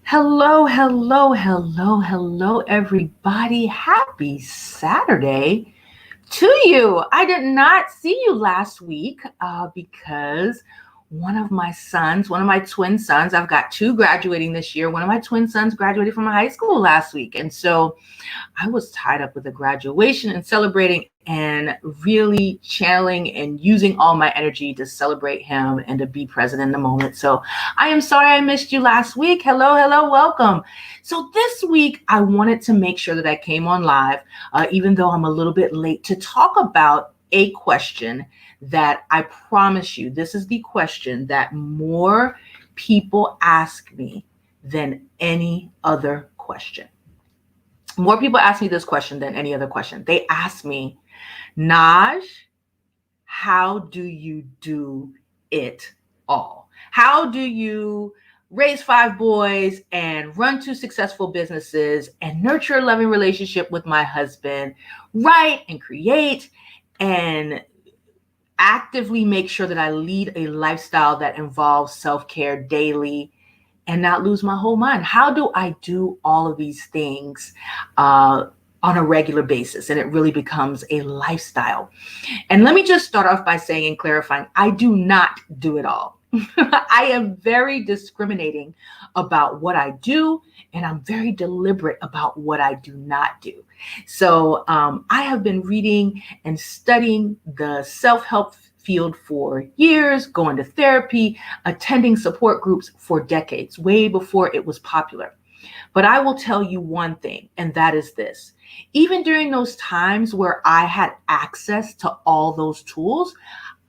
Hello, hello, hello, hello, everybody. Happy Saturday to you. I did not see you last week because one of my twin sons, I've got two graduating this year. One of my twin sons graduated from high school last week. And so I was tied up with the graduation and celebrating and really channeling and using all my energy to celebrate him and to be present in the moment. So I am sorry I missed you last week. Hello, hello, welcome. So this week I wanted to make sure that I came on live, even though I'm a little bit late, to talk about a question that I promise you, this is the question that more people ask me than any other question. More people ask me this question than any other question. They ask me, Naj, how do you do it all? How do you raise five boys and run two successful businesses and nurture a loving relationship with my husband, write and create and actively make sure that I lead a lifestyle that involves self-care daily and not lose my whole mind? How do I do all of these things on a regular basis? And it really becomes a lifestyle. And let me just start off by saying and clarifying, I do not do it all. I am very discriminating about what I do, and I'm very deliberate about what I do not do. So I have been reading and studying the self-help field for years, going to therapy, attending support groups for decades, way before it was popular. But I will tell you one thing, and that is this. Even during those times where I had access to all those tools,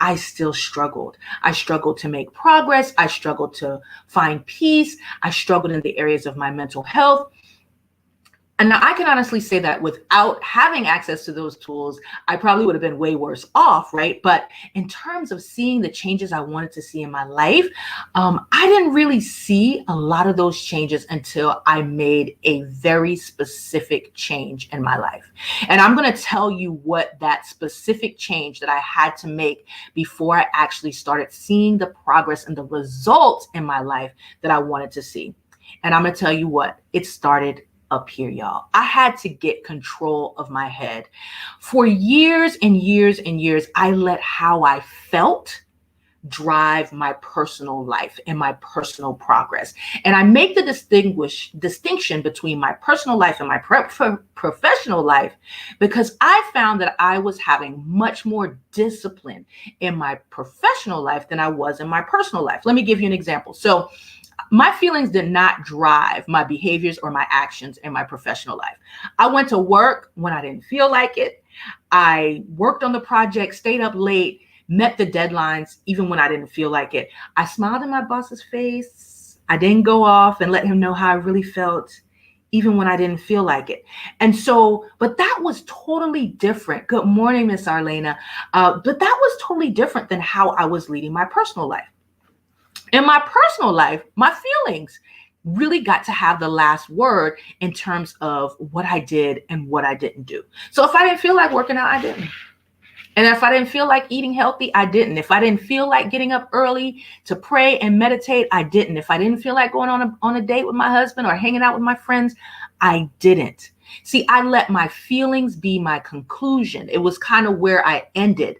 I still struggled. I struggled to make progress. I struggled to find peace. I struggled in the areas of my mental health. And now I can honestly say that without having access to those tools, I probably would have been way worse off, right? But in terms of seeing the changes I wanted to see in my life, I didn't really see a lot of those changes until I made a very specific change in my life. And I'm going to tell you what that specific change that I had to make before I actually started seeing the progress and the results in my life that I wanted to see. And I'm going to tell you what, it started up here, y'all. I had to get control of my head. For years and years and years, I let how I felt drive my personal life and my personal progress. And I make the distinction between my personal life and my professional life because I found that I was having much more discipline in my professional life than I was in my personal life. Let me give you an example. So my feelings did not drive my behaviors or my actions in my professional life. I went to work when I didn't feel like it. I worked on the project, stayed up late, met the deadlines, even when I didn't feel like it. I smiled in my boss's face. I didn't go off and let him know how I really felt, even when I didn't feel like it. And so, but that was totally different. Good morning, Miss Arlena. But that was totally different than how I was leading my personal life. In my personal life, my feelings really got to have the last word in terms of what I did and what I didn't do. So if I didn't feel like working out, I didn't. And if I didn't feel like eating healthy, I didn't. If I didn't feel like getting up early to pray and meditate, I didn't. If I didn't feel like going on a date with my husband or hanging out with my friends, I didn't. See, I let my feelings be my conclusion. It was kind of where I ended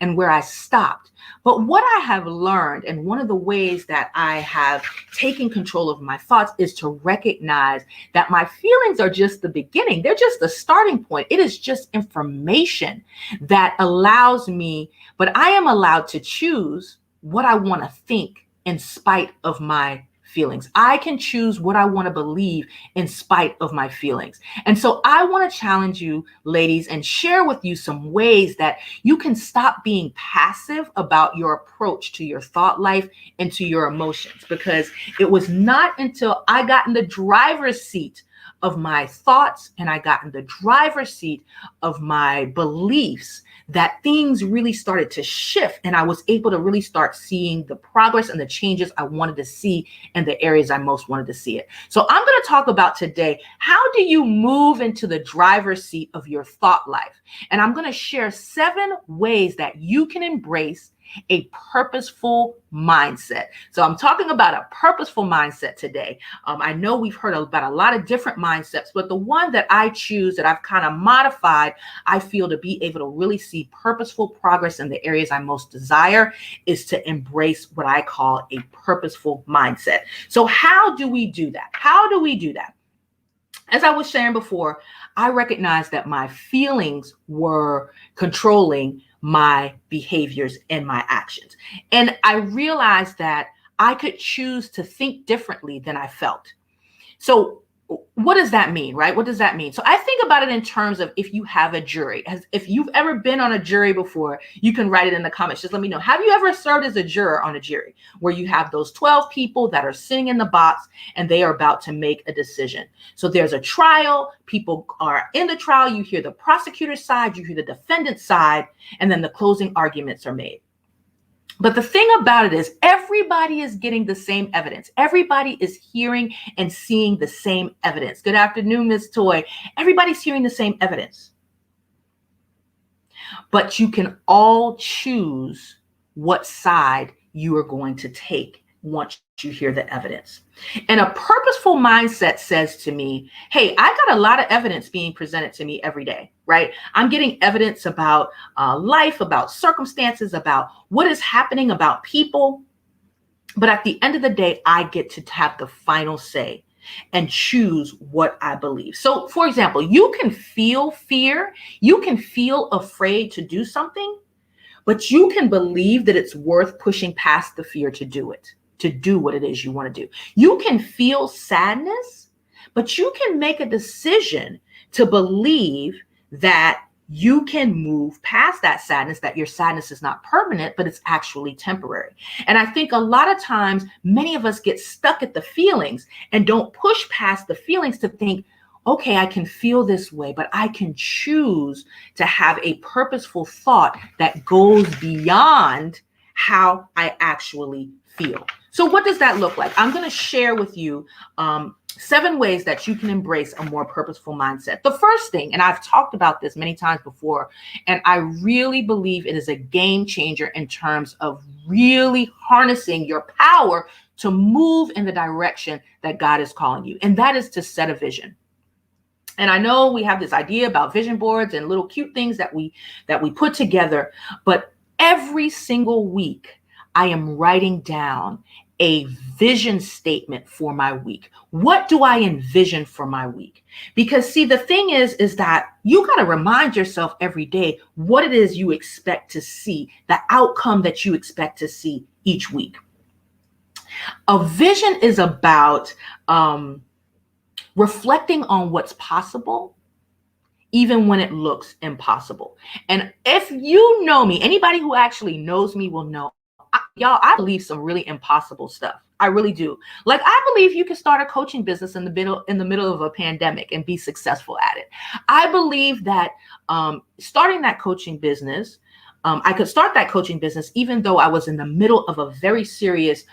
and where I stopped. But what I have learned, and one of the ways that I have taken control of my thoughts, is to recognize that my feelings are just the beginning. They're just the starting point. It is just information that allows me, but I am allowed to choose what I want to think in spite of my feelings. I can choose what I want to believe in spite of my feelings. And so I want to challenge you, ladies, and share with you some ways that you can stop being passive about your approach to your thought life and to your emotions. Because it was not until I got in the driver's seat of my thoughts and I got in the driver's seat of my beliefs that things really started to shift, and I was able to really start seeing the progress and the changes I wanted to see in the areas I most wanted to see it. So I'm going to talk about today, how do you move into the driver's seat of your thought life? And I'm going to share 7 ways that you can embrace a purposeful mindset. So I'm talking about a purposeful mindset today. I know we've heard about a lot of different mindsets, but the one that I choose, that I've kind of modified, I feel to be able to really see purposeful progress in the areas I most desire, is to embrace what I call a purposeful mindset. So how do we do that? How do we do that? As I was sharing before, I recognized that my feelings were controlling my behaviors and my actions. And I realized that I could choose to think differently than I felt. So what does that mean, right? What does that mean? So I think about it in terms of, if you have a jury, if you've ever been on a jury before, you can write it in the comments. Just let me know. Have you ever served as a juror on a jury where you have those 12 people that are sitting in the box and they are about to make a decision? So there's a trial. People are in the trial. You hear the prosecutor's side, you hear the defendant's side, and then the closing arguments are made. But the thing about it is, everybody is getting the same evidence. Everybody is hearing and seeing the same evidence. Good afternoon, Ms. Toy. Everybody's hearing the same evidence. But you can all choose what side you are going to take once you hear the evidence. And a purposeful mindset says to me, hey, I got a lot of evidence being presented to me every day, right? I'm getting evidence about life, about circumstances, about what is happening, about people. But at the end of the day, I get to have the final say and choose what I believe. So, for example, you can feel fear. You can feel afraid to do something, but you can believe that it's worth pushing past the fear to do it, to do what it is you want to do. You can feel sadness, but you can make a decision to believe that you can move past that sadness, that your sadness is not permanent, but it's actually temporary. And I think a lot of times, many of us get stuck at the feelings and don't push past the feelings to think, okay, I can feel this way, but I can choose to have a purposeful thought that goes beyond how I actually feel. So what does that look like? I'm going to share with you 7 ways that you can embrace a more purposeful mindset. The first thing, and I've talked about this many times before, and I really believe it is a game changer in terms of really harnessing your power to move in the direction that God is calling you. And that is to set a vision. And I know we have this idea about vision boards and little cute things that we put together, but every single week I am writing down a vision statement for my week. What do I envision for my week? Because see, the thing is that you got to remind yourself every day what it is you expect to see, the outcome that you expect to see each week. A vision is about reflecting on what's possible, even when it looks impossible. And if you know me, anybody who actually knows me will know, I believe some really impossible stuff. I really do. Like, I believe you can start a coaching business in the middle of a pandemic and be successful at it. I believe that starting that coaching business, I could start that coaching business even though I was in the middle of a very serious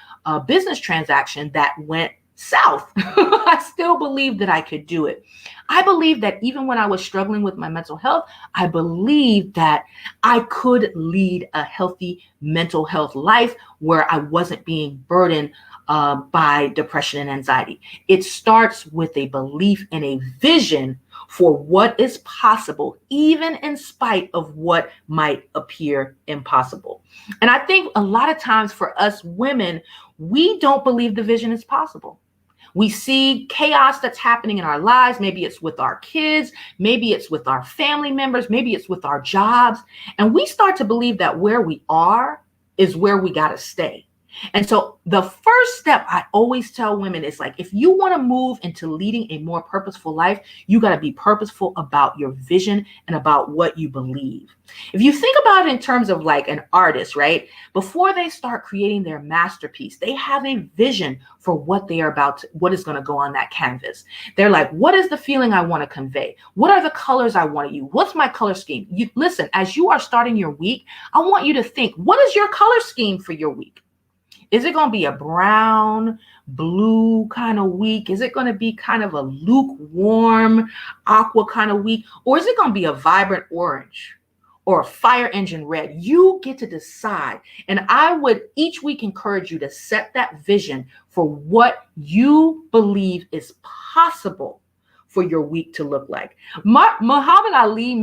business transaction that went south. I still believe that I could do it. I believe that even when I was struggling with my mental health, I believed that I could lead a healthy mental health life where I wasn't being burdened by depression and anxiety. It starts with a belief and a vision for what is possible, even in spite of what might appear impossible. And I think a lot of times for us women, we don't believe the vision is possible. We see chaos that's happening in our lives. Maybe it's with our kids. Maybe it's with our family members. Maybe it's with our jobs. And we start to believe that where we are is where we got to stay. And so the first step I always tell women is like, if you want to move into leading a more purposeful life, you got to be purposeful about your vision and about what you believe. If you think about it in terms of like an artist, right? Before they start creating their masterpiece, they have a vision for what they are about, what is going to go on that canvas. They're like, what is the feeling I want to convey? What are the colors I want to use? What's my color scheme? Listen, as you are starting your week, I want you to think, what is your color scheme for your week? Is it going to be a brown, blue kind of week? Is it going to be kind of a lukewarm, aqua kind of week? Or is it going to be a vibrant orange or a fire engine red. You get to decide. And I would each week encourage you to set that vision for what you believe is possible for your week to look like. Muhammad Ali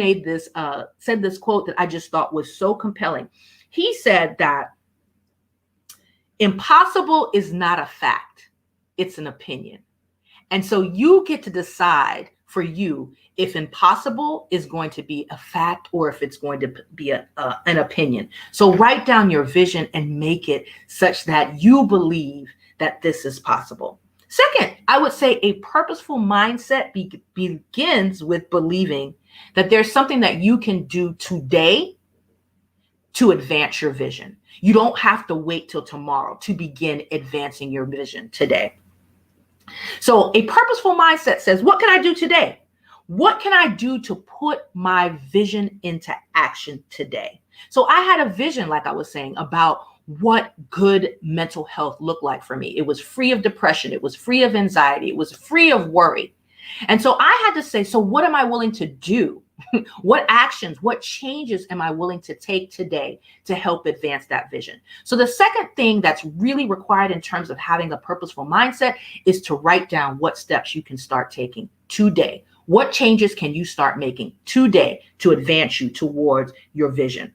said this quote that I just thought was so compelling. He said that impossible is not a fact, it's an opinion. And so you get to decide for you if impossible is going to be a fact or if it's going to be an opinion. So write down your vision and make it such that you believe that this is possible. Second, I would say a purposeful mindset begins with believing that there's something that you can do today to advance your vision. You don't have to wait till tomorrow to begin advancing your vision today. So a purposeful mindset says, what can I do today? What can I do to put my vision into action today? So I had a vision, like I was saying, about what good mental health looked like for me. It was free of depression. It was free of anxiety. It was free of worry. And so I had to say, so what am I willing to do? What actions, what changes am I willing to take today to help advance that vision? So the second thing that's really required in terms of having a purposeful mindset is to write down what steps you can start taking today. What changes can you start making today to advance you towards your vision?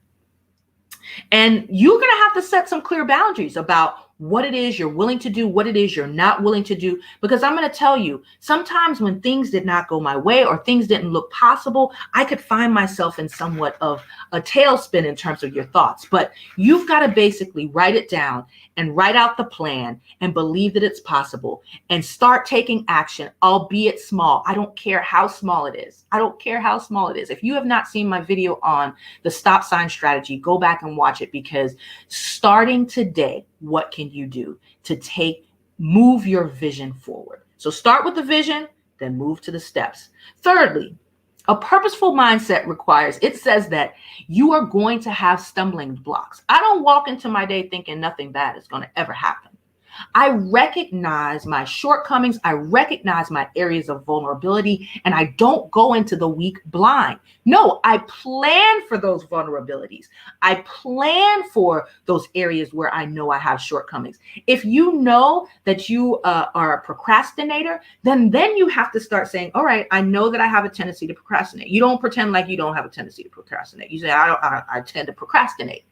And you're going to have to set some clear boundaries about what it is you're willing to do, what it is you're not willing to do. Because I'm going to tell you, sometimes when things did not go my way or things didn't look possible, I could find myself in somewhat of a tailspin in terms of your thoughts. But you've got to basically write it down and write out the plan and believe that it's possible and start taking action, albeit small. I don't care how small it is. I don't care how small it is. If you have not seen my video on the stop sign strategy, go back and watch it, because starting today, what can you do to move your vision forward? So start with the vision, then move to the steps. Thirdly, a purposeful mindset says that you are going to have stumbling blocks. I don't walk into my day thinking nothing bad is going to ever happen. I recognize my shortcomings. I recognize my areas of vulnerability, and I don't go into the week blind. No, I plan for those vulnerabilities. I plan for those areas where I know I have shortcomings. If you know that you are a procrastinator, then you have to start saying, all right, I know that I have a tendency to procrastinate. You don't pretend like you don't have a tendency to procrastinate. You say, I tend to procrastinate.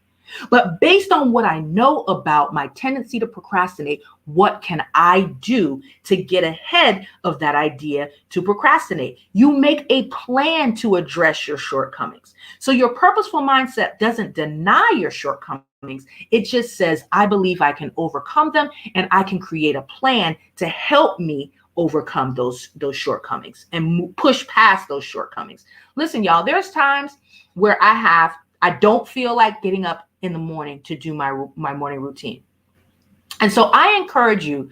But based on what I know about my tendency to procrastinate, what can I do to get ahead of that idea to procrastinate? You make a plan to address your shortcomings. So your purposeful mindset doesn't deny your shortcomings. It just says, I believe I can overcome them, and I can create a plan to help me overcome those shortcomings and push past those shortcomings. Listen, y'all, there's times where I don't feel like getting up in the morning to do my morning routine. And so I encourage you,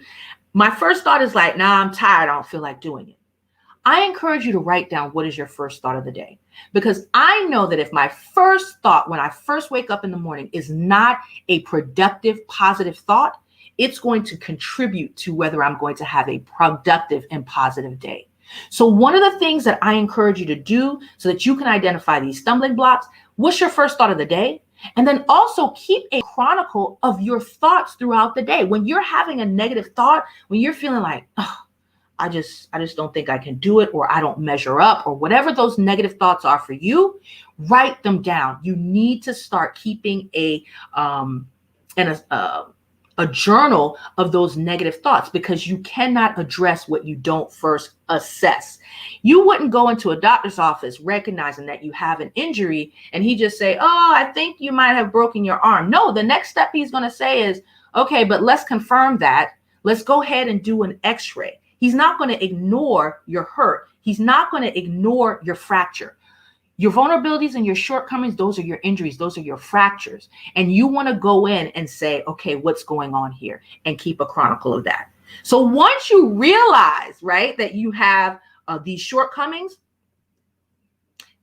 my first thought is like, nah, I'm tired. I don't feel like doing it. I encourage you to write down what is your first thought of the day, because I know that if my first thought when I first wake up in the morning is not a productive, positive thought, it's going to contribute to whether I'm going to have a productive and positive day. So one of the things that I encourage you to do so that you can identify these stumbling blocks, what's your first thought of the day? And then also keep a chronicle of your thoughts throughout the day. When you're having a negative thought, when you're feeling like, oh, I just don't think I can do it, or I don't measure up, or whatever those negative thoughts are for you, write them down. You need to start keeping a journal of those negative thoughts, because you cannot address what you don't first assess. You wouldn't go into a doctor's office recognizing that you have an injury and he just say, oh, I think you might have broken your arm. No, the next step he's going to say is, okay, but let's confirm that. Let's go ahead and do an x-ray. He's not going to ignore your hurt. He's not going to ignore your fracture. Your vulnerabilities and your shortcomings, those are your injuries, those are your fractures. And you want to go in and say, okay, what's going on here? And keep a chronicle of that. So once you realize, right, that you have these shortcomings,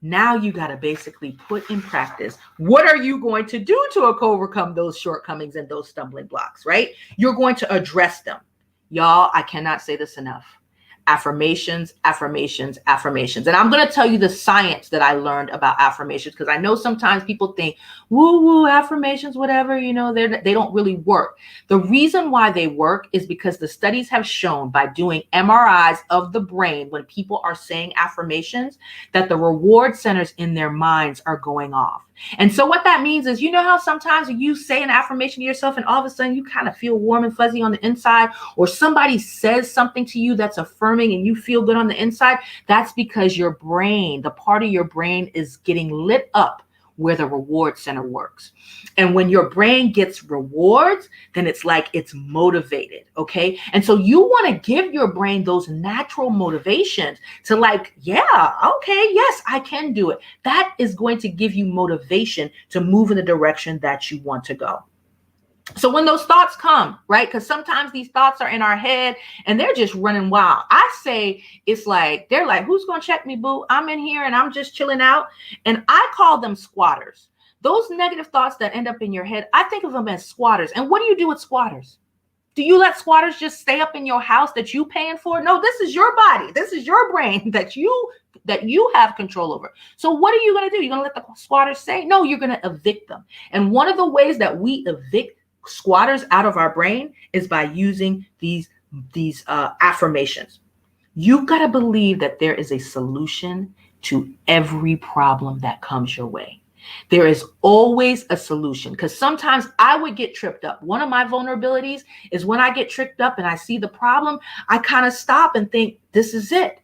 now you got to basically put in practice, what are you going to do to overcome those shortcomings and those stumbling blocks, right? You're going to address them. Y'all, I cannot say this enough. affirmations, affirmations, affirmations. And I'm going to tell you the science that I learned about affirmations, because I know sometimes people think, woo woo, affirmations, whatever, they don't really work. The reason why they work is because the studies have shown by doing MRIs of the brain when people are saying affirmations that the reward centers in their minds are going off. And so what that means is, how sometimes you say an affirmation to yourself and all of a sudden you kind of feel warm and fuzzy on the inside, or somebody says something to you that's affirming and you feel good on the inside? That's because your brain, the part of your brain, is getting lit up where the reward center works. And when your brain gets rewards, then it's like it's motivated, okay? And so you want to give your brain those natural motivations to like, yeah, okay, yes, I can do it. That is going to give you motivation to move in the direction that you want to go. So when those thoughts come, right? Because sometimes these thoughts are in our head and they're just running wild. I say it's like, they're like, who's going to check me, boo? I'm in here and I'm just chilling out. And I call them squatters. Those negative thoughts that end up in your head, I think of them as squatters. And what do you do with squatters? Do you let squatters just stay up in your house that you paying for? No, this is your body. This is your brain that you have control over. So what are you going to do? You're going to let the squatters stay? No, you're going to evict them. And one of the ways that we evict squatters out of our brain is by using these affirmations. You've got to believe that there is a solution to every problem that comes your way. There is always a solution, because sometimes I would get tripped up. One of my vulnerabilities is when I get tripped up and I see the problem, I kind of stop and think, this is it.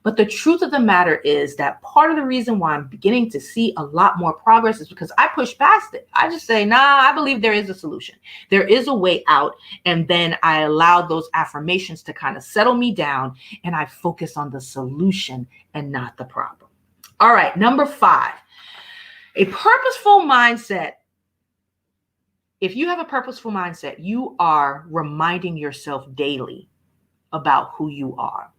But the truth of the matter is that part of the reason why I'm beginning to see a lot more progress is because I push past it. I just say, nah, I believe there is a solution. There is a way out. And then I allow those affirmations to kind of settle me down, and I focus on the solution and not the problem. All right, number 5, a purposeful mindset. If you have a purposeful mindset, you are reminding yourself daily about who you are.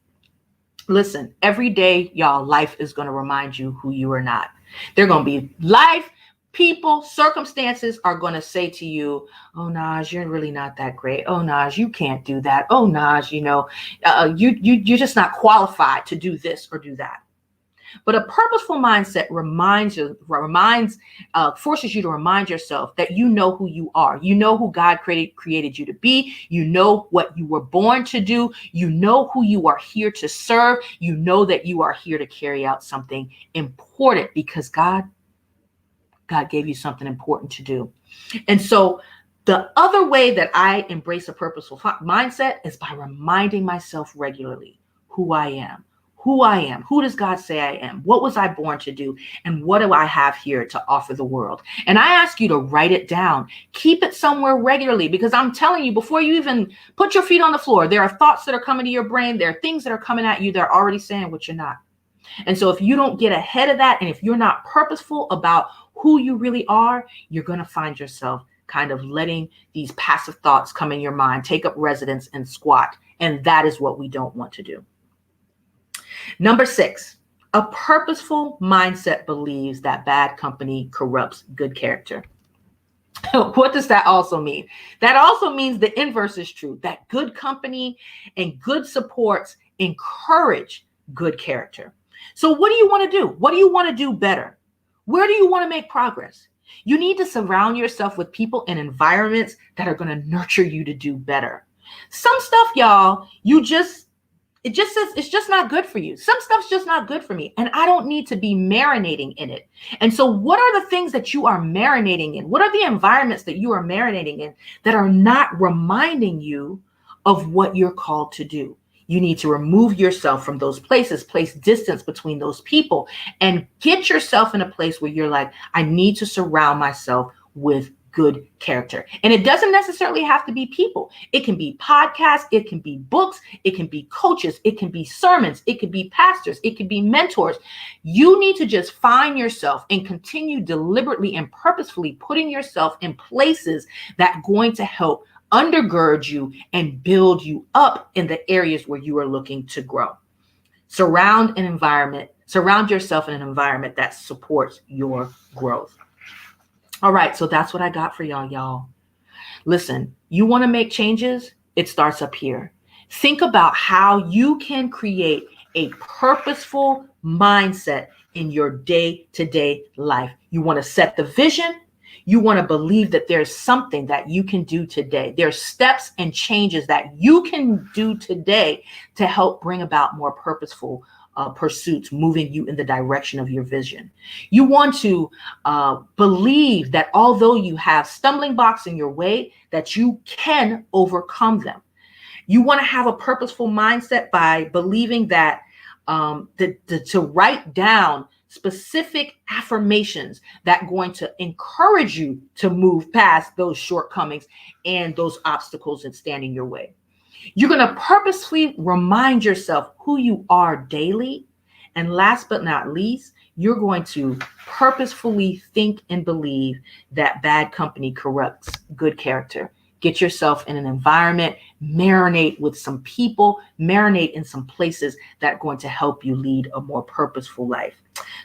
Listen, every day, y'all, life is going to remind you who you are not. They're going to be life, people, circumstances are going to say to you, oh, Naj, you're really not that great. Oh, Naj, you can't do that. Oh, Naj, you're just not qualified to do this or do that. But a purposeful mindset forces you to remind yourself that you know who you are. You know who God created you to be. You know what you were born to do. You know who you are here to serve. You know that you are here to carry out something important because God gave you something important to do. And so the other way that I embrace a purposeful mindset is by reminding myself regularly who I am. Who I am. Who does God say I am? What was I born to do? And what do I have here to offer the world? And I ask you to write it down. Keep it somewhere regularly, because I'm telling you, before you even put your feet on the floor, there are thoughts that are coming to your brain. There are things that are coming at you that are already saying what you're not. And so if you don't get ahead of that, and if you're not purposeful about who you really are, you're going to find yourself kind of letting these passive thoughts come in your mind, take up residence and squat. And that is what we don't want to do. Number 6, a purposeful mindset believes that bad company corrupts good character. What does that also mean? That also means the inverse is true, that good company and good supports encourage good character. So what do you want to do? What do you want to do better? Where do you want to make progress? You need to surround yourself with people and environments that are going to nurture you to do better. Some stuff, y'all, it's just not good for you. Some stuff's just not good for me. And I don't need to be marinating in it. And so what are the things that you are marinating in? What are the environments that you are marinating in that are not reminding you of what you're called to do? You need to remove yourself from those places, place distance between those people, and get yourself in a place where you're like, I need to surround myself with good character. And it doesn't necessarily have to be people. It can be podcasts. It can be books. It can be coaches. It can be sermons. It could be pastors. It could be mentors. You need to just find yourself and continue deliberately and purposefully putting yourself in places that are going to help undergird you and build you up in the areas where you are looking to grow. Surround yourself in an environment that supports your growth. All right, so that's what I got for y'all. Listen, you want to make changes? It starts up here. Think about how you can create a purposeful mindset in your day-to-day life. You want to set the vision. You want to believe that there's something that you can do today. There's steps and changes that you can do today to help bring about more purposeful pursuits, moving you in the direction of your vision. You want to believe that although you have stumbling blocks in your way, that you can overcome them. You want to have a purposeful mindset by believing that to write down specific affirmations that are going to encourage you to move past those shortcomings and those obstacles that stand in your way. You're going to purposefully remind yourself who you are daily. And last but not least, you're going to purposefully think and believe that bad company corrupts good character. Get yourself in an environment, marinate with some people, marinate in some places that are going to help you lead a more purposeful life.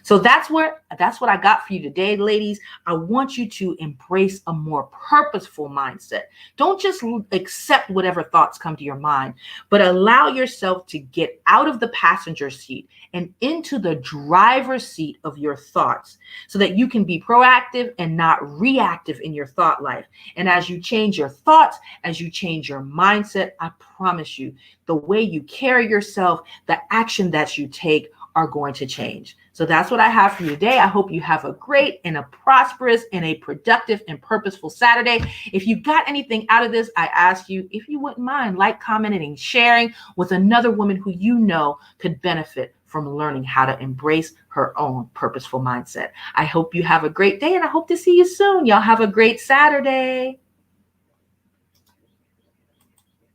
So that's what I got for you today, ladies. I want you to embrace a more purposeful mindset. Don't just accept whatever thoughts come to your mind, but allow yourself to get out of the passenger seat and into the driver's seat of your thoughts so that you can be proactive and not reactive in your thought life. And as you change your thoughts, as you change your mindset, I promise you, the way you carry yourself, the action that you take are going to change. So that's what I have for you today. I hope you have a great and a prosperous and a productive and purposeful Saturday. If you got anything out of this, I ask you, if you wouldn't mind, like, commenting, and sharing with another woman who you know could benefit from learning how to embrace her own purposeful mindset. I hope you have a great day, and I hope to see you soon. Y'all have a great Saturday.